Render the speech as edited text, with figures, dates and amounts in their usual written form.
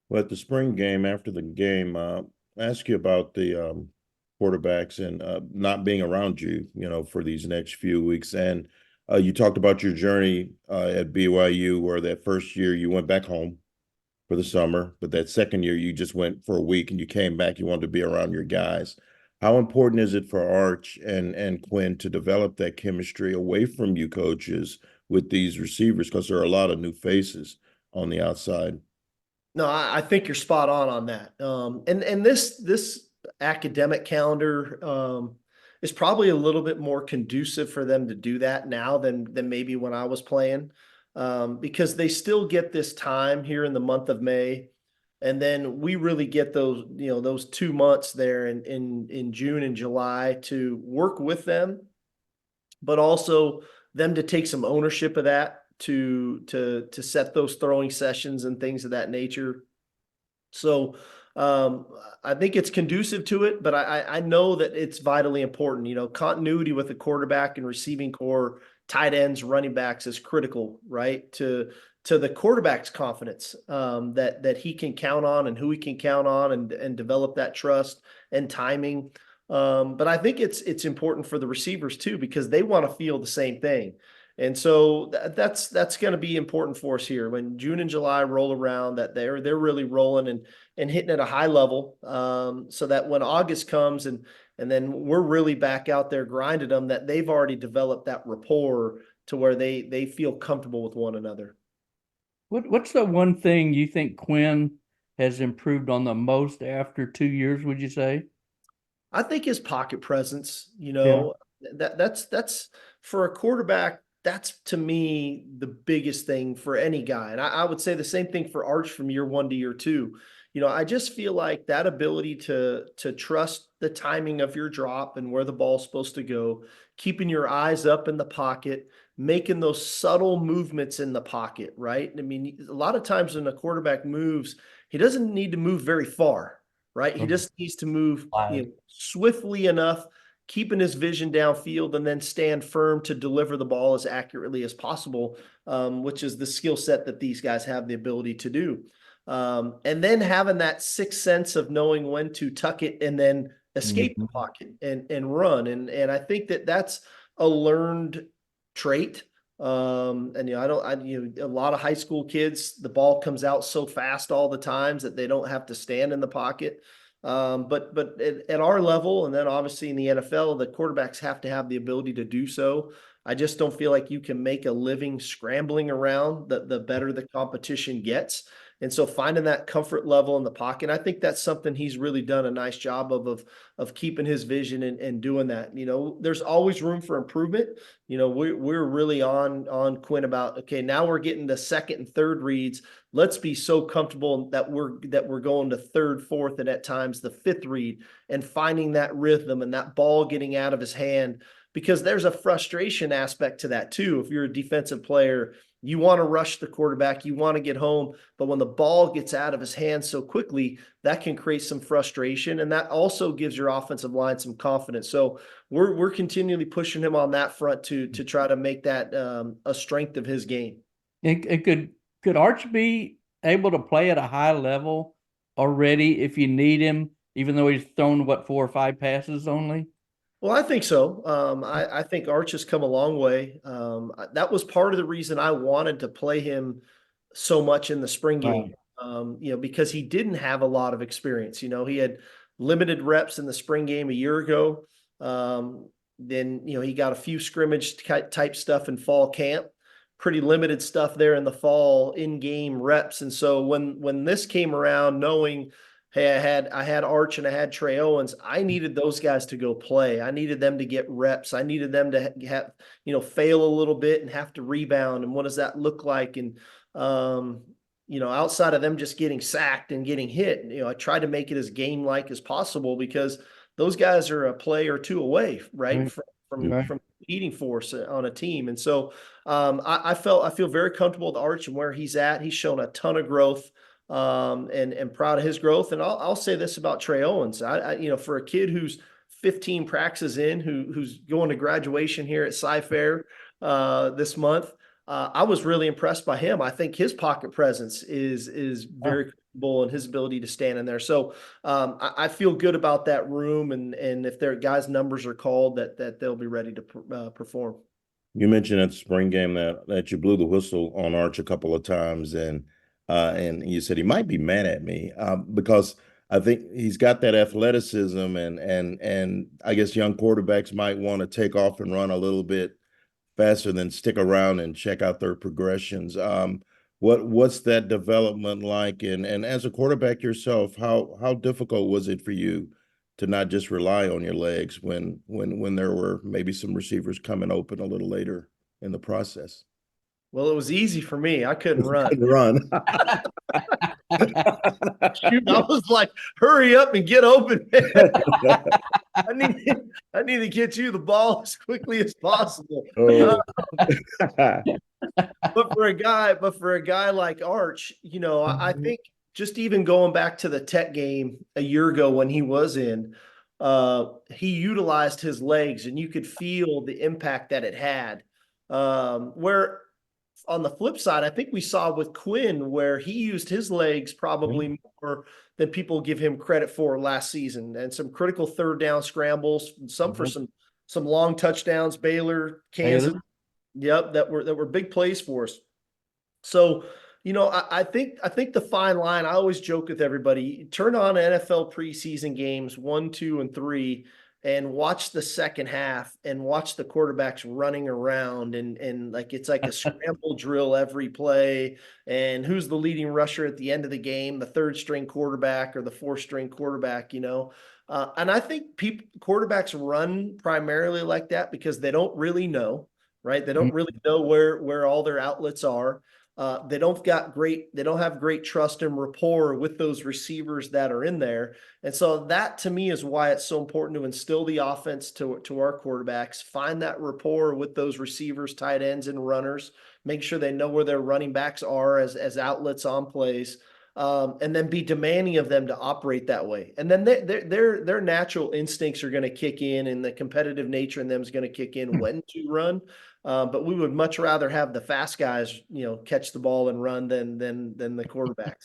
Well, at the spring game, after the game, I ask you about the quarterbacks and not being around you, for these next few weeks. And you talked about your journey at BYU, where that first year you went back home for the summer, but that second year you just went for a week and you came back. You wanted to be around your guys. How important is it for Arch and Quinn to develop that chemistry away from you coaches with these receivers? Because there are a lot of new faces on the outside. No, I think you're spot on that. And this academic calendar is probably a little bit more conducive for them to do that now than maybe when I was playing, because they still get this time here in the month of May, and then we really get those 2 months there in June and July to work with them, but also them to take some ownership of that to set those throwing sessions and things of that nature. So um, I think it's conducive to it, but I know that it's vitally important. Continuity with the quarterback and receiving core, tight ends, running backs is critical, right? To the quarterback's confidence, that he can count on and who he can count on, and develop that trust and timing. But I think it's important for the receivers too, because they want to feel the same thing. And so that's going to be important for us here when June and July roll around, that they're really rolling and hitting at a high level, so that when August comes and then we're really back out there grinding them, that they've already developed that rapport to where they feel comfortable with one another. What's the one thing you think Quinn has improved on the most after 2 years, would you say? I think his pocket presence, Yeah. that's for a quarterback. That's to me the biggest thing for any guy. And I would say the same thing for Arch from year one to year two. I just feel like that ability to trust the timing of your drop and where the ball's supposed to go, keeping your eyes up in the pocket, making those subtle movements in the pocket, right? I mean, a lot of times when a quarterback moves, he doesn't need to move very far, right? He just needs to move, Right. swiftly enough, keeping his vision downfield, and then stand firm to deliver the ball as accurately as possible, which is the skill set that these guys have the ability to do. And then having that sixth sense of knowing when to tuck it and then escape the Mhm. pocket and run. And I think that's a learned trait. And I don't, a lot of high school kids, the ball comes out so fast all the times that they don't have to stand in the pocket. But at our level, and then obviously in the NFL, the quarterbacks have to have the ability to do so. I just don't feel like you can make a living scrambling around. The better the competition gets. And so finding that comfort level in the pocket, I think that's something he's really done a nice job of keeping his vision and doing that. There's always room for improvement. We're really on Quinn about, okay, now we're getting the second and third reads. Let's be so comfortable that we're going to third, fourth, and at times the fifth read, and finding that rhythm and that ball getting out of his hand, because there's a frustration aspect to that too. If you're a defensive player, you want to rush the quarterback, you want to get home, but when the ball gets out of his hands so quickly, that can create some frustration, and that also gives your offensive line some confidence. So we're continually pushing him on that front to try to make that a strength of his game. It could Arch be able to play at a high level already if you need him, even though he's thrown what 4 or 5 passes only? Well, I think so. I think Arch has come a long way. That was part of the reason I wanted to play him so much in the spring game, Right. because he didn't have a lot of experience. He had limited reps in the spring game a year ago. Then, he got a few scrimmage type stuff in fall camp, pretty limited stuff there in the fall in game reps. And so when this came around, knowing, hey, I had Arch and I had Trey Owens, I needed those guys to go play. I needed them to get reps. I needed them to have, fail a little bit and have to rebound. And what does that look like? And, outside of them just getting sacked and getting hit, I tried to make it as game-like as possible, because those guys are a play or two away, right? Right. Right. From competing force on a team. And so I feel very comfortable with Arch and where he's at. He's shown a ton of growth, and proud of his growth. And I'll say this about Trey Owens. For a kid who's 15 practices in, who's going to graduation here at Sci Fair this month, I was really impressed by him. I think his pocket presence is very comfortable and his ability to stand in there. So I feel good about that room, and if their guys' numbers are called, that they'll be ready to perform. You mentioned at the spring game that you blew the whistle on Arch a couple of times, and you said he might be mad at me because I think he's got that athleticism, and I guess young quarterbacks might want to take off and run a little bit faster than stick around and check out their progressions. What's that development like? And as a quarterback yourself, how difficult was it for you to not just rely on your legs when there were maybe some receivers coming open a little later in the process? Well, it was easy for me. I couldn't run. Couldn't run. Shoot, I was like, hurry up and get open. I need to get you the ball as quickly as possible. Oh. But for a guy like Arch, I think just even going back to the Tech game a year ago when he was in, he utilized his legs, and you could feel the impact that it had. Where on the flip side, I think we saw with Quinn where he used his legs probably more than people give him credit for last season, and some critical third down scrambles, some for some long touchdowns, Baylor, Kansas. Yep, that were big plays for us. So, I think the fine line, I always joke with everybody, turn on NFL preseason games 1, 2, and 3 and watch the second half and watch the quarterbacks running around and like it's like a scramble drill every play. And who's the leading rusher at the end of the game, the third string quarterback or the fourth string quarterback, and I think quarterbacks run primarily like that because they don't really know, right? They don't really know where all their outlets are. They don't have great trust and rapport with those receivers that are in there. And so that to me is why it's so important to instill the offense to our quarterbacks, find that rapport with those receivers, tight ends, and runners, make sure they know where their running backs are as outlets on plays. And then be demanding of them to operate that way. And then their natural instincts are going to kick in, and the competitive nature in them is going to kick in when to run. But we would much rather have the fast guys, catch the ball and run than the quarterbacks.